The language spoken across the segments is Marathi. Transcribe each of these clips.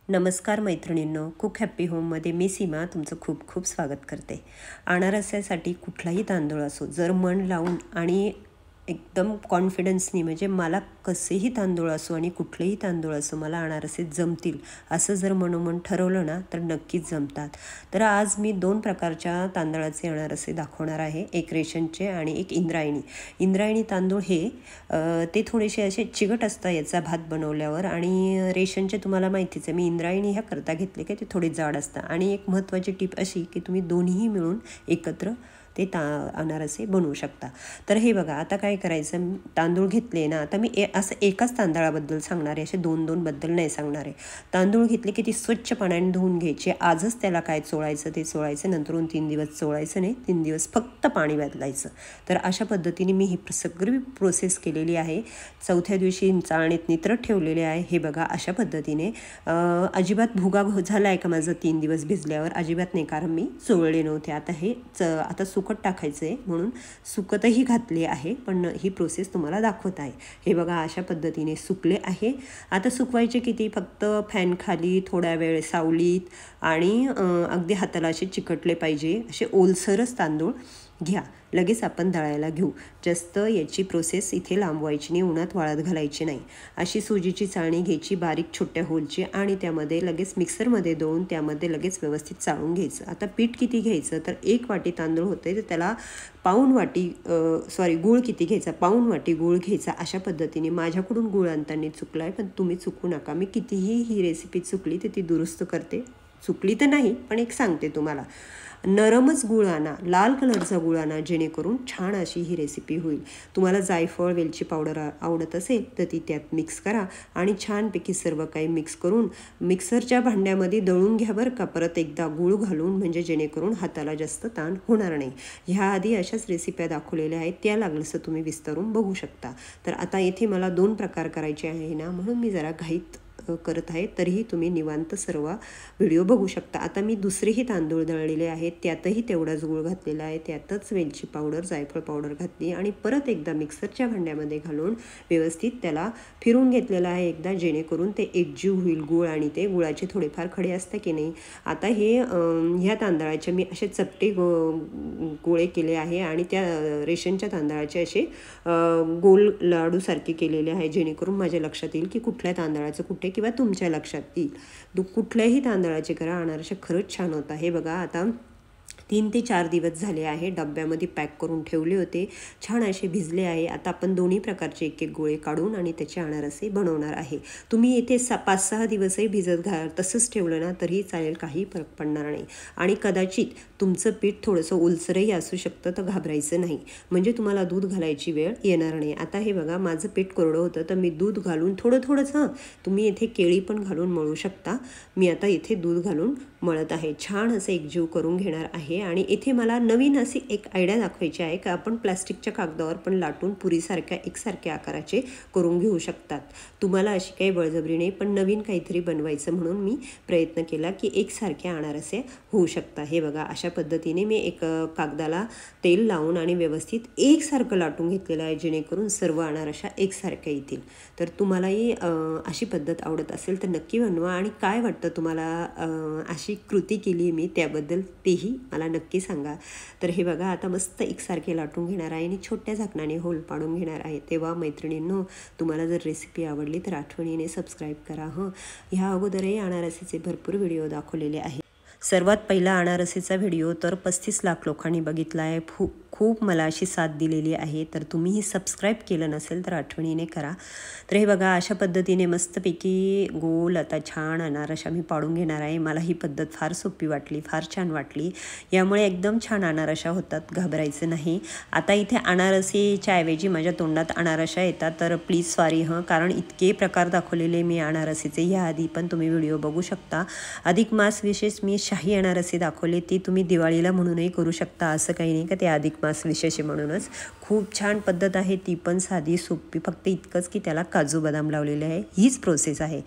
नमस्कार मैत्रिणींनो, कुक हॅपी होममध्ये मी सीमा तुमचं खूप खूप स्वागत करते। अनारस्यासाठी कुठलाही तांदूळ असो, जर मन लावून आणि एकदम कॉन्फिडन्सनी म्हणजे मला कसेही तांदूळ असो आणि कुठलेही तांदूळ असो मला अनारसे जमतील असं जर मनोमन ठरवलं ना तर नक्कीच जमतात। तर आज मी दोन प्रकारच्या तांदळाचे अनारसे दाखवणार आहे, एक रेशनचे आणि एक इंद्रायणी। इंद्रायणी तांदूळ हे ते थोडेसे असे चिकट असतात याचा भात बनवल्यावर, आणि रेशनचे तुम्हाला माहितीच आहे, मी इंद्रायणी ह्या करता घेतले की ते थोडे जाड असतात। आणि एक महत्त्वाची टिप अशी की तुम्ही दोन्ही मिळून एकत्र ते अनारसे बनवू शकता। तर हे बघा, आता काय करायचं, तांदूळ घेतले ना, आता मी असं एकाच तांदळाबद्दल सांगणार आहे, असे दोन दोन बद्दल नाही सांगणार आहे। तांदूळ घेतले की ती स्वच्छ पाण्याने धुवून घ्यायचे, आजच त्याला काय चोळायचं ते चोळायचं, नंतरून 3 दिवस चोळायचं नाही, 3 दिवस फक्त पाणी बदलायचं। तर अशा पद्धतीने मी ही सगळी प्रोसेस केलेली आहे। चौथ्या दिवशी चाळणीत नितरत ठेवलेले आहे। हे बघा, अशा पद्धतीने अजिबात भुगा झाला आहे का माझं 3 दिवस भिजल्यावर? अजिबात नाही, कारण मी चोळले नव्हते। आता हे आता सुकत टाकायचं आहे म्हणून सुकतही घातले आहे, पण ही प्रोसेस तुम्हाला दाखवत आहे। हे बघा, अशा पद्धतीने सुकले आहे। आता सुकवायचे किती, फक्त फॅन खाली थोड्या वेळ सावलीत, आणि अगदी हाताला असे चिकटले पाहिजे, असे ओलसरच तांदूळ घ्या। लगेच आपण दळायला घेऊ, जास्त याची प्रोसेस इथे लांबवायची नाही, उन्हात वाळत घालायची नाही। अशी सुजीची चाळणी घ्यायची बारीक छोट्या होलची, आणि त्यामध्ये लगेच मिक्सरमध्ये दळून त्यामध्ये लगेच व्यवस्थित चाळून घ्यायचं। आता पीठ किती घ्यायचं, तर 1 वाटी तांदूळ होते तर त्याला पाऊण वाटी गूळ किती घ्यायचा, पाऊण वाटी गूळ घ्यायचा। अशा पद्धतीने माझ्याकडून गूळ आणताना चुकला आहे, पण तुम्ही चुकू नका। मी कितीही ही रेसिपी चुकली तर ती दुरुस्त करते, चुकली तर नाही पण एक सांगते तुम्हाला। नरमच गूळ आणा, लाल कलरचा गूळ आणा, जेणेकरून छान अशी ही रेसिपी होईल। तुम्हाला जायफळ वेलची पावडर आवडत असेल तर ती त्यात मिक्स करा, आणि छानपैकी सर्व काही मिक्स करून मिक्सरच्या भांड्यामध्ये दळून घ्या बरं का, परत एकदा गूळ घालून, म्हणजे जेणेकरून हाताला जास्त ताण होणार नाही। ह्या आधी अशाच रेसिप्या दाखवलेल्या आहेत, त्या लागलंसं तुम्ही विस्तारून बघू शकता। तर आता येथे मला 2 प्रकार करायचे आहे ना, म्हणून मी जरा घाईत करत आहे, तरीही तुम्ही निवांत सर्व व्हिडिओ बघू शकता। आता मी दुसरेही तांदूळ दळलेले आहेत, त्यातही तेवढाच गूळ घातलेला आहे, त्यातच वेलची पावडर जायफळ पावडर घातली, आणि परत एकदा मिक्सरच्या भांड्यामध्ये घालून व्यवस्थित त्याला फिरून घेतलेलं आहे एकदा, जेणेकरून ते एकजीव होईल गूळ, आणि ते गुळाचे थोडेफार खडे असते की नाही। आता हे ह्या तांदळाचे मी असे चपटे गोळे केले आहे, आणि त्या रेशनच्या तांदळाचे असे गोल लाडूसारखे केलेले आहे, जेणेकरून माझ्या लक्षात येईल की कुठल्या तांदळाचं कुठे, किंवा तुमच्या लक्षात येईल। कुठल्याही तांदळाचे करा, अनारसे खरंच छान होता। हे बघा, आता 3 ते 4 दिवस झाले आहे, डब्यामध्ये पॅक करून ठेवले होते, छान असे भिजले आहे। आता आपण दोन्ही प्रकारचे एक एक गोळे काढून आणि त्याचे अनारसे बनवणार आहे। तुम्ही येथे 5-6 दिवसही भिजत तसंच ठेवलं ना तरीही चालेल, काही फरक पडणार नाही। आणि कदाचित तुमचं पीठ थोडंसं ओलसरही असू शकतं, तर घाबरायचं नाही, म्हणजे तुम्हाला दूध घालायची वेळ येणार नाही। आता हे बघा, माझं पीठ कोरडं होतं तर मी दूध घालून थोडंच, तुम्ही इथे केळी पण घालून मळू शकता, मी आता इथे दूध घालून मळत आहे। छान असं एकजीव करून घेणार आहे। आणि इथे मला नवीन अशी एक आयडिया दाखवायची आहे, का आपण प्लास्टिकच्या कागदावर पण लाटून पुरीसारख्या एकसारख्या आकाराचे करून घेऊ शकतात। तुम्हाला अशी काही बळजबरी नाही, पण नवीन काहीतरी बनवायचं म्हणून मी प्रयत्न केला की एकसारख्या अनारसे होऊ शकतात। हे बघा, अशा पद्धतीने मी एक कागदाला तेल लावून आणि व्यवस्थित एकसारखं लाटून घेतलेलं आहे, जेणेकरून सर्व अनारशा एकसारख्या येतील। तर तुम्हालाही अशी पद्धत आवडत असेल तर नक्की बनवा, आणि काय वाटतं तुम्हाला अशी कृती केली मी त्याबद्दल तेही मला नक्की सांगा। तर हे बघा, आता मस्त एकसारखे लाटून घेणार आहे आणि छोट्या झाकणाने होल पाडून घेणार आहे। तेव्हा मैत्रिणींनो, तुम्हाला जर रेसिपी आवडली तर आठवणीने सबस्क्राईब करा। ह्या अगोदरही अनारसेचे भरपूर व्हिडिओ दाखवलेले आहेत। सर्वात पहिला अनारसेचा व्हिडिओ तर 35 लाख लोकांनी बघितला आहे, खूप मला अशी साथ दिलेली आहे। तर तुम्हीही सबस्क्राईब केलं नसेल तर आठवणीने करा। तर हे बघा, अशा पद्धतीने मस्तपैकी गोल आता छान अनारसा मी पाडून घेणार आहे। मला ही पद्धत फार सोपी वाटली, फार छान वाटली, यामुळे एकदम छान अनारसा होतात, घाबरायचं नाही। आता इथे अनारसेच्या ऐवजी माझ्या तोंडात अनारसा येतात, तर प्लीज सॉरी कारण इतके प्रकार दाखवलेले मी अनारसेचे याआधी पण तुम्ही व्हिडिओ बघू शकता। अधिक मास विशेष मी शाही अनारसे दाखवले, ती तुम्ही दिवाळीला म्हणूनही करू शकता, असं काही नाही का ते अधिक मास विशेष म्हणूनच। खूप छान पद्धत आहे, ती पण साधी सोपी, फक्त इतकंच की त्याला काजू बदाम लावलेले आहे, हीच प्रोसेस आहे.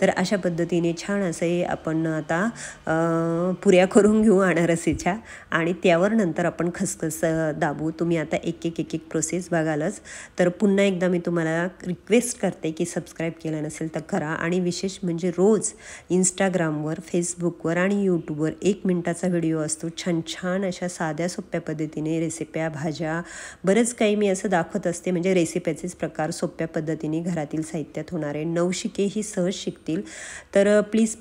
तर अशा पद्धतीने छान असे आपण आता पुऱ्या करून घेऊ अनारसेच्या आणि त्यावर नंतर आपण खसखस दाबू. तुम्ही आता एक एक प्रोसेस बघालच. तर पुन्हा एकदा मी तुम्हाला रिक्वेस्ट करते की सबस्क्राईब केलं नसेल तर करा आणि विशेष म्हणजे रोज इंस्टाग्रामवर, फेसबुकवर आणि यूट्यूबवर 1 मिनिटाचा व्हिडिओ असतो. छान छान अशा साध्या सोप्या पद्धतीने रेसिप्या, भाज्या, बरंच काही मी असं दाखवत असते. म्हणजे रेसिप्याचेच प्रकार सोप्या पद्धतीने घरातील साहित्यात होणारे नवशिकेही सहज शिकतील. तर please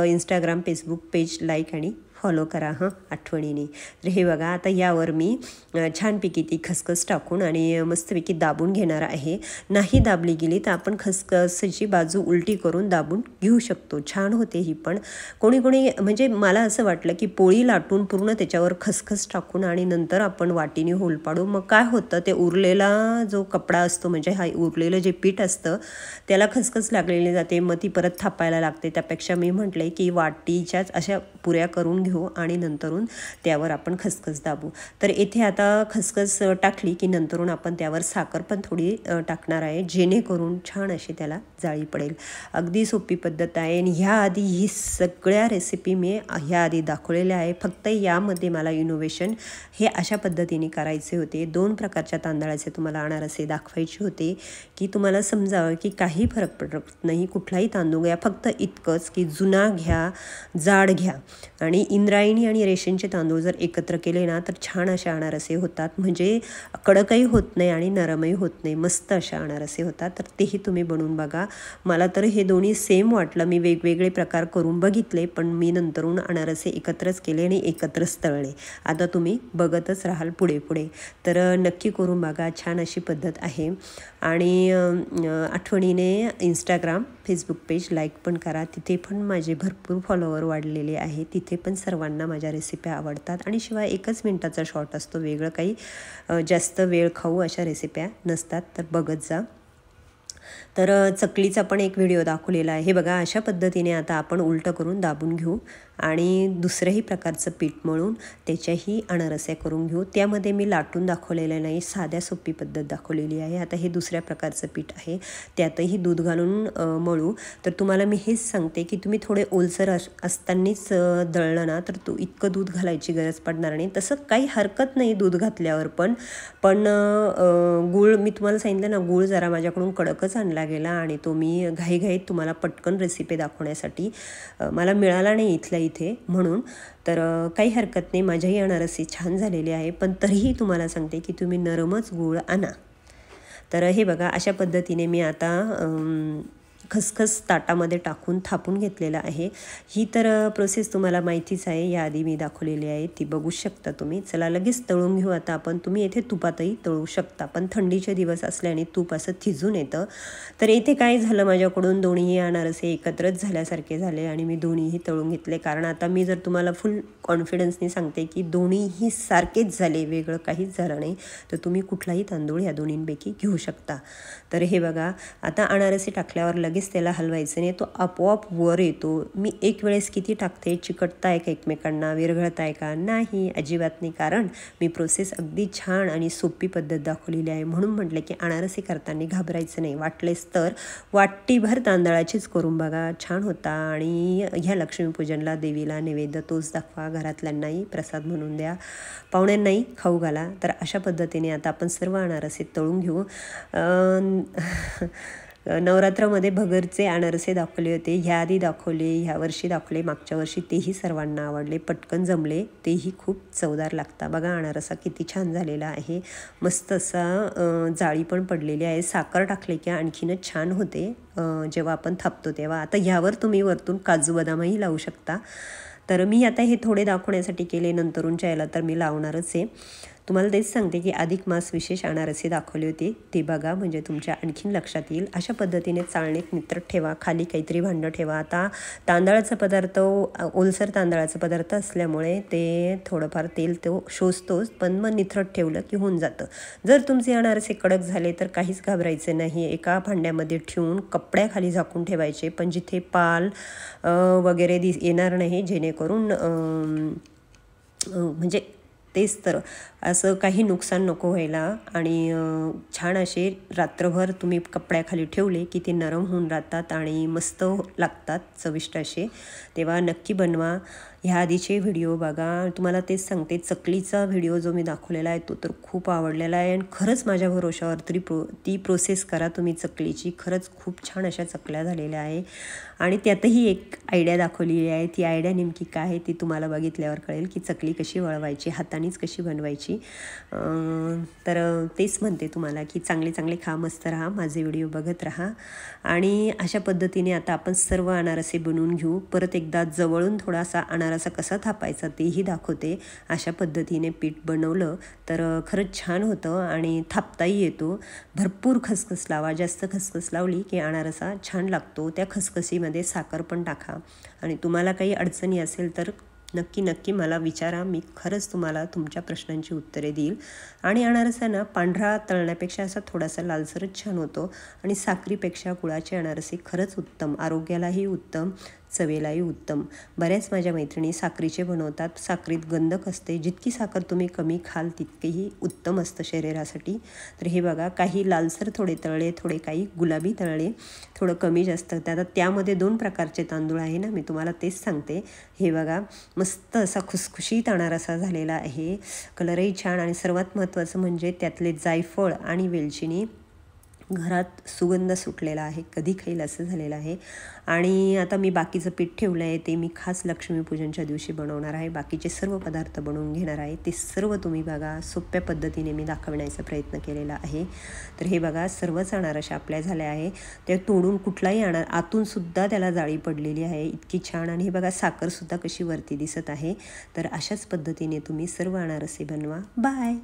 Instagram, Facebook page like आणि फॉलो करा हां आठवणीने. तर हे बघा, आता यावर मी छानपैकी ती खसखस टाकून आणि मस्तपैकी दाबून घेणार आहे. नाही दाबली गेली तर आपण खसखसची बाजू उलटी करून दाबून घेऊ शकतो. छान होते ही पण. कोणी म्हणजे मला असं वाटलं की पोळी लाटून पूर्ण त्याच्यावर खसखस टाकून आणि नंतर आपण वाटीने होल पाडू. मग काय होतं, ते उरलेला जो कपडा असतो, म्हणजे हा उरलेलं जे पीठ असतं त्याला खसखस लागलेली जाते, मग ती परत थापायला लागते. त्यापेक्षा मी म्हटले की वाटीच्याच अशा पुऱ्या करून घेऊ आणि नंतरून त्यावर आपण खसखस दाबू. तर इथे आता खसखस टाकली की नंतरून आपण त्यावर साखर पण थोडी टाकणार आहे, जेणेकरून छान अशी त्याला जाळी पडेल. अगदी सोपी पद्धत आहे आणि ह्याआधी ही सगळ्या रेसिपी मी ह्याआधी दाखवलेल्या आहे. फक्त यामध्ये मला इनोव्हेशन हे अशा पद्धतीने करायचे होते. 2 प्रकारच्या तांदळाचे तुम्हाला अनारसे दाखवायचे होते की तुम्हाला समजावं की काही फरक पडत नाही, कुठलाही तांदूळ घ्या, फक्त इतकंच की जुना घ्या, जाड घ्या. आणि इंद्रायणी आणि रेशनचे तांदूळ जर एकत्र केले ना तर छान असे अनारसे होतात. म्हणजे कडकही होत नाही आणि नरमही होत नाही, मस्त अशा अनारसे होतात. तर तेही तुम्ही बनवून बघा. मला तर हे दोन्ही सेम वाटलं. मी वेगवेगळे प्रकार करून बघितले, पण मी नंतरून अनारसे एकत्रच केले आणि एकत्रच तळले. आता तुम्ही बघतच राहाल पुढे. तर नक्की करून बघा, छान अशी पद्धत आहे. आणि आठवणीने इंस्टाग्राम, फेसबुक पेज लाईक पण करा. तिथे पण माझे भरपूर फॉलोवर वाढलेले आहे. तिथे पण सर्वांना माझ्या रेसिप्या आवडतात आणि शिवाय 1 मिनिटाचा शॉर्ट असतो, वेगळं काही जास्त वेळ खाऊ अशा रेसिप्या नसतात. तर बघत जा. तर चकलीचा पण एक व्हिडिओ दाखवलेला आहे. हे बघा, अशा पद्धतीने आता आपण उलटं करून दाबून घेऊ आणि दुसऱ्याही प्रकारचं पीठ मळून त्याच्याही अनारस्या करून घेऊ. त्यामध्ये मी लाटून दाखवलेलं नाही, साध्या सोपी पद्धत दाखवलेली आहे. आता हे दुसऱ्या प्रकारचं पीठ आहे, त्यातही दूध घालून मळू. तर तुम्हाला मी हेच सांगते की तुम्ही थोडे ओलसर असतानाच दळलं ना तर इतकं दूध घालायची गरज पडणार नाही. तसं काही हरकत नाही दूध घातल्यावर पण गूळ मी तुम्हाला सांगितलं ना, गूळ जरा माझ्याकडून कडकच आणला गेला आणि तो मी घाईघाईत तुम्हाला पटकन रेसिपी दाखवण्यासाठी मला मिळाला नाही इथे म्हणून. तर काही हरकत नाही, माझ्याही अनारसे छान झालेले आहे. पण तरीही तुम्हाला सांगते की तुम्ही नरमच गूळ आणा. तर हे बघा, अशा पद्धतीने मी आता खसखस ताटामध्ये टाकून थापून घेतलेला आहे. ही तर प्रोसेस तुम्हाला माहितीच आहे, याआधी मी दाखवलेली आहे, ती बघू शकता तुम्ही. चला लगेच तळून घेऊ आता आपण. तुम्ही येथे तुपातही तळू शकता, पण थंडीचे दिवस असल्याने तूप असं थिजून येतं. तर इथे काय झालं, माझ्याकडून दोन्हीही अनारसे एकत्रच झाल्यासारखे झाले आणि मी दोन्हीही तळून घेतले. कारण आता मी जर तुम्हाला फुल कॉन्फिडन्सने सांगते की दोन्हीही सारखेच झाले, वेगळं काहीच झालं नाही. तर तुम्ही कुठलाही तांदूळ या दोन्हींपैकी घेऊ शकता. तर हे बघा, आता अनारसे टाकल्यावर लगेच त्याला हलवायचं नाही, तो आपोआप वर येतो. मी एक वेळेस किती टाकते, चिकटताय का एकमेकांना, विरघळताय का, नाही, अजिबात नाही. कारण मी प्रोसेस अगदी छान आणि सोपी पद्धत दाखवलेली आहे. म्हणून म्हटलं की अनारसे करताना घाबरायचं नाही. वाटलेस तर वाटीभर तांदळाचीच करून बघा, छान होता. आणि ह्या लक्ष्मीपूजनला देवीला नैवेद्य तोच दाखवा, घरातल्यांनाही प्रसाद म्हणून द्या, पाहुण्यांनाही खाऊ घाला. तर अशा पद्धतीने आता आपण सर्व अनारसे तळून घेऊ. नवरात्रामध्ये भगरचे अनारसे दाखवले होते, ह्याआधी दाखवले, ह्या वर्षी दाखवले, मागच्या वर्षी, तेही सर्वांना आवडले, पटकन जमले, तेही खूप चवदार लागतात. बघा अनारसा किती छान झालेला आहे, मस्त असा जाळी पण पडलेली आहे. साखर टाकले की आणखीनच छान होते जेव्हा आपण थापतो तेव्हा. आता ह्यावर तुम्ही वरतून काजू बदामही लावू शकता. तर मी आता हे थोडे दाखवण्यासाठी केले, नंतरूनच्या याला तर मी लावणारच आहे. तुम्हाला तेच सांगते की अधिक मास विशेष अनारसे दाखवले होते, ते बघा, म्हणजे तुमच्या आणखीन लक्षात येईल. अशा पद्धतीने चाळणीत नित्रट ठेवा, खाली काहीतरी भांडं ठेवा. आता तांदळाचा पदार्थ, ओलसर तांदळाचा पदार्थ असल्यामुळे ते थोडंफार तेल तो शोषतोच, पण मग नित्रट ठेवलं की होऊन जातं. जर तुमचे अनारसे कडक झाले तर काहीच घाबरायचं नाही. एका भांड्यामध्ये ठेवून कपड्याखाली झाकून ठेवायचे, पण जिथे पाल वगैरे येणार नाही, जेणेकरून म्हणजे तेच तर, असं काही नुकसान नको व्हायला. आणि छान असे रात्रभर तुम्ही कपड्याखाली ठेवले की ते नरम होऊन राहतात आणि मस्त लागतात, चविष्ट असे. तेव्हा नक्की बनवा. ह्या आधीचे व्हिडिओ बघा. तुम्हाला तेच सांगते, चकलीचा व्हिडिओ जो मी दाखवलेला आहे तो तर खूप आवडलेला आहे आणि खरंच माझ्या भरोशावर ती प्रोसेस करा तुम्ही चकलीची. खरंच खूप छान अशा चकल्या झालेल्या आहे. आणि त्यातही एक आयडिया दाखवलेली आहे. ती आयडिया नेमकी काय आहे ती तुम्हाला बघितल्यावर कळेल की चकली कशी वळवायची, हातानेच कशी बनवायची. तर तेच म्हणते तुम्हाला की चांगले चांगले खा, मस्त राहा, माझे व्हिडिओ बघत राहा. आणि अशा पद्धतीने आता आपण सर्व अनारसे बनवून घेऊ. परत एकदा जवळून थोडासा अनारसा कसा थापायचा तेही दाखवते. अशा पद्धतीने पीठ बनवलं तर खरंच छान होतं आणि थापताही येतो. भरपूर खसखस लावा. जास्त खसखस लावली की अनारसा छान लागतो. त्या खसखसीमध्ये साखर पण टाका. आणि तुम्हाला काही अडचणी असेल तर नक्की मला विचारा. मी खरंच तुम्हाला तुमच्या प्रश्नांची उत्तरे देईल. आणि अनारसा ना पांढरा तळण्यापेक्षा असा थोडासा लालसरच छान होतो. आणि साखरेपेक्षा गुळाचे अनारसे खरंच उत्तम, आरोग्यालाही उत्तम, चवेलाही उत्तम. बऱ्याच माझ्या मैत्रिणी साखरेचे बनवतात. साखरेत गंधक असते. जितकी साखर तुम्ही कमी खाल तितकेही उत्तम असतं शरीरासाठी. तर हे बघा, काही लालसर थोडे तळले, थोडे काही गुलाबी तळले, थोडं कमी जास्त. आता त्यामध्ये 2 प्रकारचे तांदूळ आहे ना, मी तुम्हाला तेच सांगते. हे बघा, मस्त असा खुसखुशीत अनारसा झालेला आहे. कलरही छान. आणि सर्वात महत्त्वाचं म्हणजे त्यातले जायफळ आणि वेलचीने घरात सुगंध सुटलेला आहे. कधी खाईल असं झालेलं आहे. आणि आता मी बाकीचं पीठ ठेवलं आहे ते मी खास लक्ष्मीपूजनच्या दिवशी बनवणार आहे. बाकीचे सर्व पदार्थ बनवून घेणार आहे. ते सर्व तुम्ही बघा, सोप्या पद्धतीने मी दाखवण्याचा प्रयत्न केलेला आहे. तर हे बघा, सर्वच अनारसे आपल्या झाल्या आहे. ते तोडून कुठलाही आतूनसुद्धा त्याला जाळी पडलेली आहे, इतकी छान. आणि हे बघा, साखरसुद्धा कशी वरती दिसत आहे. तर अशाच पद्धतीने तुम्ही सर्व अनारसे बनवा. बाय.